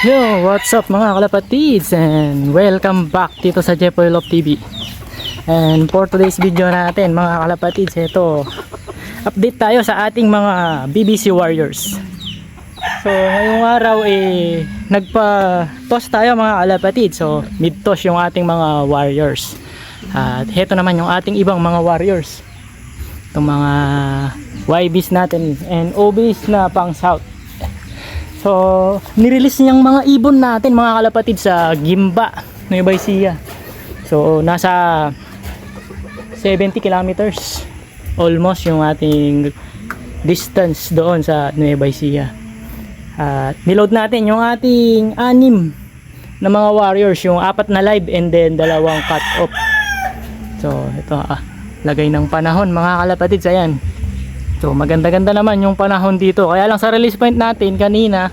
Yo, what's up mga kalapatids, and welcome back dito sa Jepoy Love TV. And for today's video natin mga kalapatids, ito update tayo sa ating mga BBC Warriors. So ngayong araw nagpa-toss tayo mga kalapatids. So mid-toss yung ating mga Warriors. At ito naman yung ating ibang mga Warriors, itong mga YBs natin and OBs na pang South. So, nirelease niyang mga ibon natin mga kalapatid sa Gimba, Nueva Ecija. So, nasa 70 kilometers almost yung ating distance doon sa Nueva Ecija. At niload natin yung ating 6 na mga warriors, yung 4 na live and then 2 cut off. So, ito lagay ng panahon mga kalapatid, ayan. So maganda-ganda naman yung panahon dito. Kaya lang sa release point natin kanina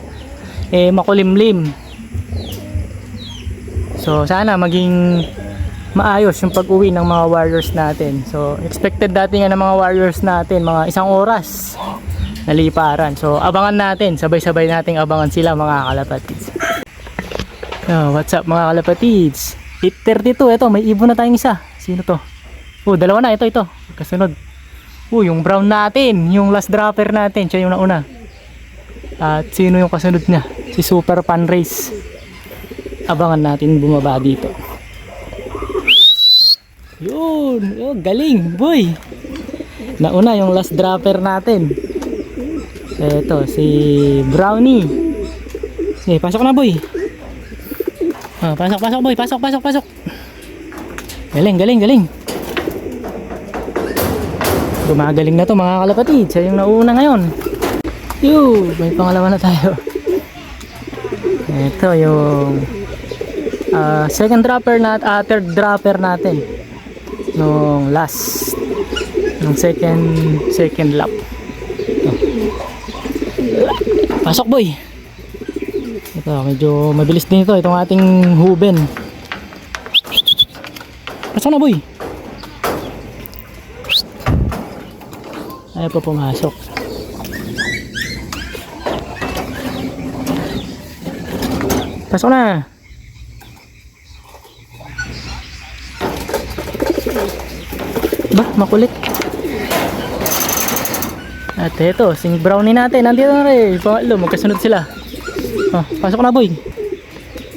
makulimlim. So sana maging maayos yung pag-uwi ng mga warriors natin. So expected natin ng mga warriors natin mga 1 oras na liparan. So abangan natin, sabay-sabay nating abangan sila mga kalapatids. So what's up mga kalapatids? 8:32, ito may ibon na tayong isa. Sino to? Oh, dalawa na, ito kasunod. Yung brown natin, yung last dropper natin, siya yung nauna. At sino yung kasunod niya? Si Super Pan Race. Abangan natin bumaba dito. Yun, galing boy. Nauna yung last dropper natin. Ito si Brownie. Pasok na boy. Pasok boy, pasok. Galing. Gumagaling na to mga kalapatid. Siya yung nauna ngayon. May pangalawa na tayo. Ito yung second dropper na third dropper natin nung last nung second lap. Pasok boy. Ito medyo mabilis din ito, itong ating huben. Pasok na boy. Ayaw pa pumasok. Pasok na. Makulit. At ito, sing brownie natin. Nandito na rin. Pangatlo, magkasunod sila. Pasok na boy.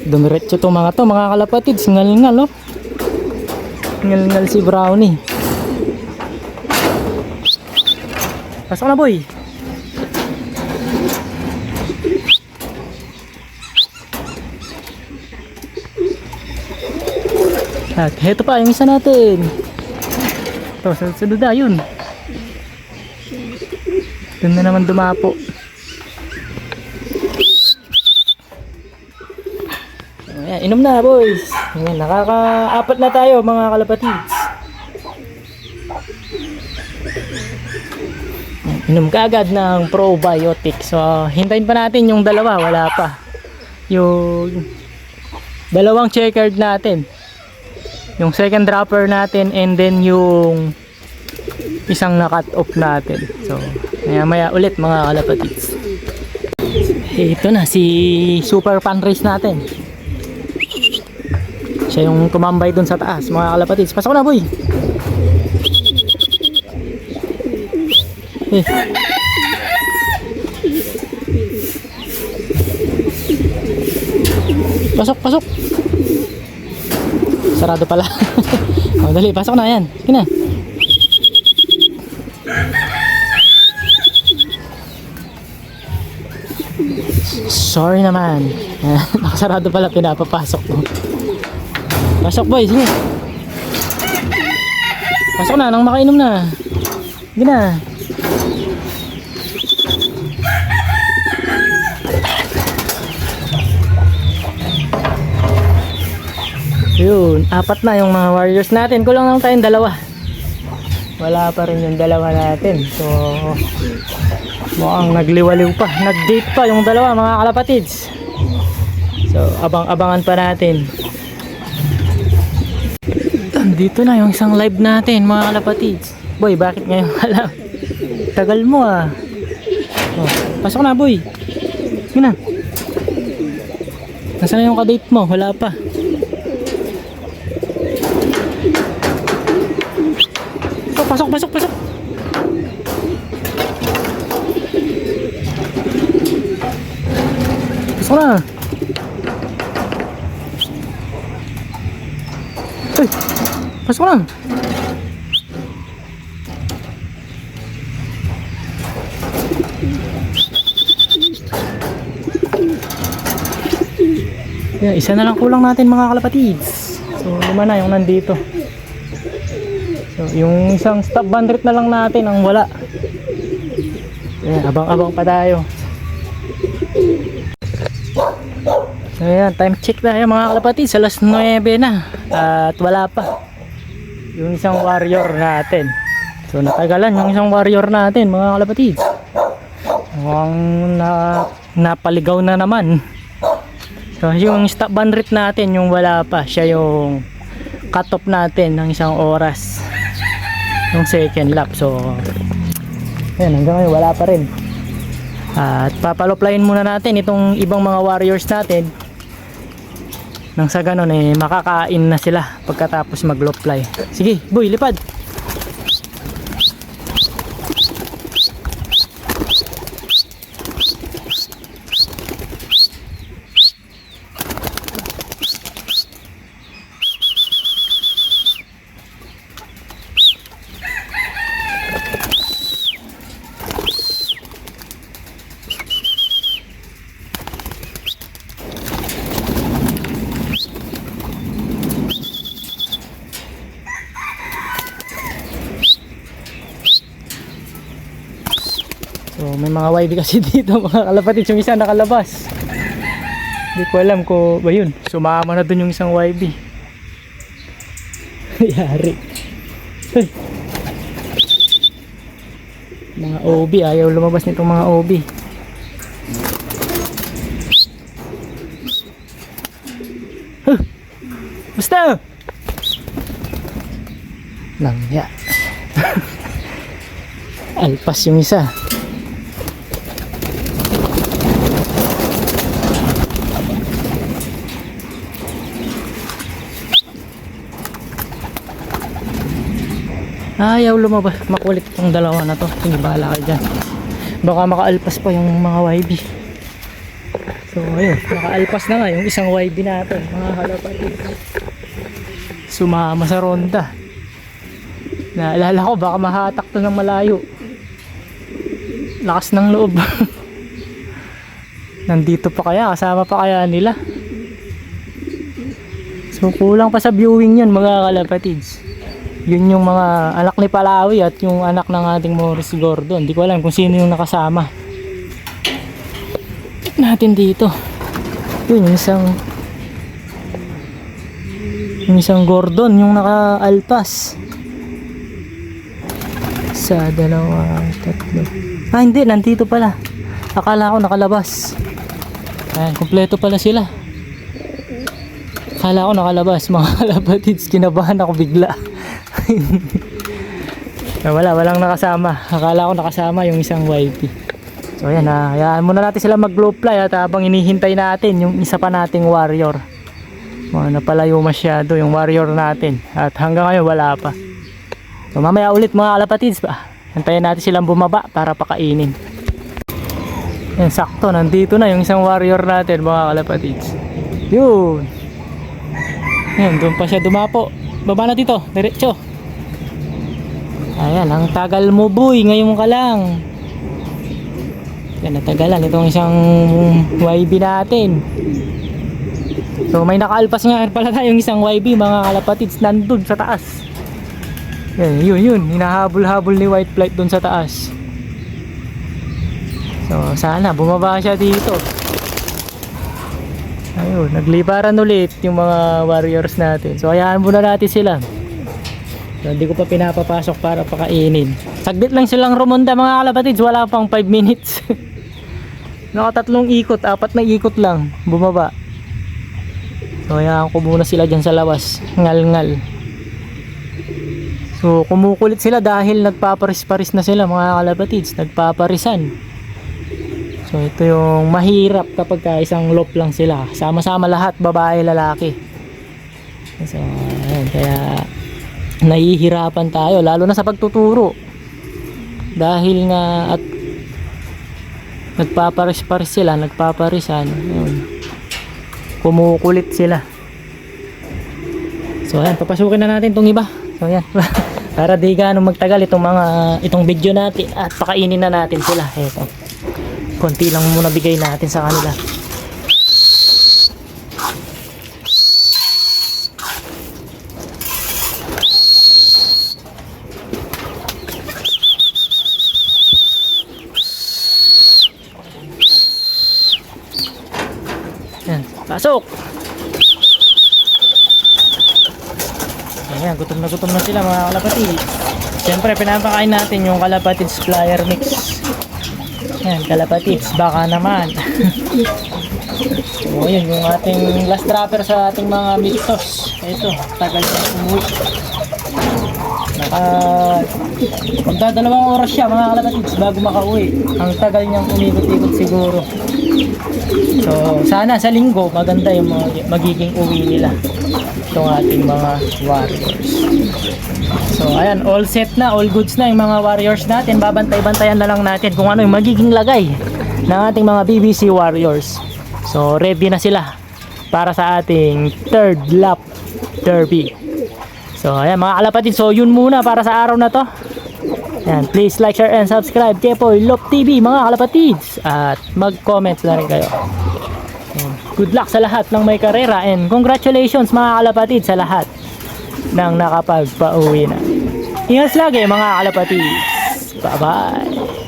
Dumiretso itong mga kalapatid. Ngal-ngal Ngal-ngal si brownie. Pasok na boy. At heto pa yung isa natin. Ito, sunod na yun. Doon na naman dumapo. Ayan, inom na boys. Ayan, nakaka-4 na tayo mga kalapatids. Inom ka agad ng probiotic. So hintayin pa natin yung dalawa, wala pa. Yung dalawang checkered natin, yung second dropper natin, and then yung isang na cut off natin. So maya ulit mga kalapatids. Ito na si Super Pan Race natin. Siya yung tumambay dun sa taas mga kalapatids. Pasok na boy. Pasok. Sarado pala. Dali, pasok na yan. Sige na. Sorry naman. Nakasarado pala, pinapapasok mo. Pasok boy, sige. Pasok na, nang makainom na. Sige na. Yun, 4 na yung mga warriors natin. Kulang lang tayong 2. Wala pa rin yung 2 natin. So mukhang nagliwaliw pa. Nag-date pa yung 2 mga kalapatids. So abangan pa natin. Dito na yung isang live natin mga kalapatids. Boy, bakit ngayon alam? Tagal mo Pasok na boy. Sige na. Nasaan na yung kadate mo? Wala pa. Oh, pasok, pasok, pasok. Pasok na. Uy, pasok na. Yeah, isa na lang kulang natin mga kalapatids. So, 5 na yung nandito. So, yung isang stop bandit na lang natin ang wala. Yeah, abang-abang pa tayo. So, ayan, time check tayo mga kalapatids. Alas 9 na. At wala pa yung isang warrior natin. So, natagalan yung isang warrior natin mga kalapatids. Mukhang napaligaw na naman. So, yung stop bandit natin, yung wala pa, siya yung cut off natin ng isang oras. Yung second lap. So, ayan, hanggang ngayon wala pa rin. At papaloplayin muna natin itong ibang mga warriors natin. Nang sa ganun eh, makakain na sila pagkatapos mag-lopfly. Sige, boy, lipad! So may mga YB kasi dito mga kalapatids, yung isa nakalabas. Hindi ko alam ko ba yun. Sumama na dun yung isang YB. Yari. Hey. Mga OB, ayaw lumabas nitong mga OB. Basta! Langya. Alpas yung isa. Ayaw lumabas. Makulit itong dalawa na to. Sige, bahala kayo dyan. Baka makaalpas pa yung mga YB. So ayun, makaalpas na nga yung isang YB natin mga kalapatid. Sumama sa ronda. Naalala ko baka mahatak to ng malayo. Lakas ng loob. Nandito pa kaya, kasama pa kaya nila. So kulang pa sa viewing yun mga kalapatids. Yun yung mga anak ni Palawi at yung anak ng ating Morris Gordon. Hindi ko alam kung sino yung nakasama natin dito. Yun yung isang Gordon yung naka-alpas. Sa dalawa, tatlo. Ah hindi, nandito pala. Akala ko nakalabas. Ayan, kumpleto pala sila. Akala ko nakalabas mga kalapatids. Kinabahan ako bigla. Walang nakasama. Akala ko nakasama yung isang YP. So ayan, hayaan muna natin sila mag-lopfly at habang inihintay natin yung isa pa nating warrior. Napalayo masyado yung warrior natin at hanggang ngayon wala pa. So mamaya ulit mga kalapatids pa. Hintayin natin silang bumaba para pakainin. Yan, sakto, nandito na yung isang warrior natin mga kalapatids. Yun. Yan, doon pa siya dumapo. Baba na dito, diretso. Ayan, ang tagal mo boy, ngayon ka lang. Yan, natagalan itong isang YB natin. So may nakaalpas nga pala tayong isang YB mga kalapatids nandun sa taas. Yan, yun, hinahabol-habol ni White Flight dun sa taas. So sana bumaba siya dito. Ayun, nagliparan ulit yung mga warriors natin. So hayaan muna natin sila. So, hindi ko pa pinapapasok para pakainin. Saglit lang silang rumonda mga kalapatids, wala pang 5 minutes. Nakatatlong ikot, 4 na ikot lang bumaba. So hayaan ko muna sila dyan sa labas, ngal-ngal. So kumukulit sila dahil nagpaparis-paris na sila mga kalapatids, nagpaparisan. So So ito yung mahirap kapag isang loop lang sila. Sama-sama lahat, babae, lalaki. So ayan, kaya nahihirapan tayo lalo na sa pagtuturo. Dahil nga at nagpaparis-paris sila, nagpaparisan. Ayun. Kumukulit sila. So ayan, papasukin na natin tong iba. So ayan. Para di gaano magtagal itong video natin at pakainin na natin sila. Ito. Konti lang muna bigay natin sa kanila. Ayan, pasok! Ayan, gutom na sila mga kalapatid. Siyempre, pinapakain natin yung kalapatids flyer mix. Ayan, kalapatids, baka naman. So, yun yung ating last dropper sa ating mga mitos. Ito, tagal na umuwi. Magdadalawang oras siya mga kalapatids bago makauwi. Ang tagal niyang umikot-ikot siguro. So, sana sa linggo maganda yung magiging uwi nila. Itong ating mga warriors. So, ayan, all set na, all goods na yung mga warriors natin. Babantay-bantayan na lang natin kung ano yung magiging lagay ng ating mga BBC warriors. So, ready na sila para sa ating third lap derby. So, ayan mga kalapatid. So, yun muna para sa araw na to. Ayan, please like, share, and subscribe. Kepoy Lop TV mga kalapatids. At mag-comment na rin kayo. Ayan, good luck sa lahat ng may karera. And congratulations mga kalapatid sa lahat ng nakapagpauwi na. Ingat lagi mga kalapatids. Bye-bye.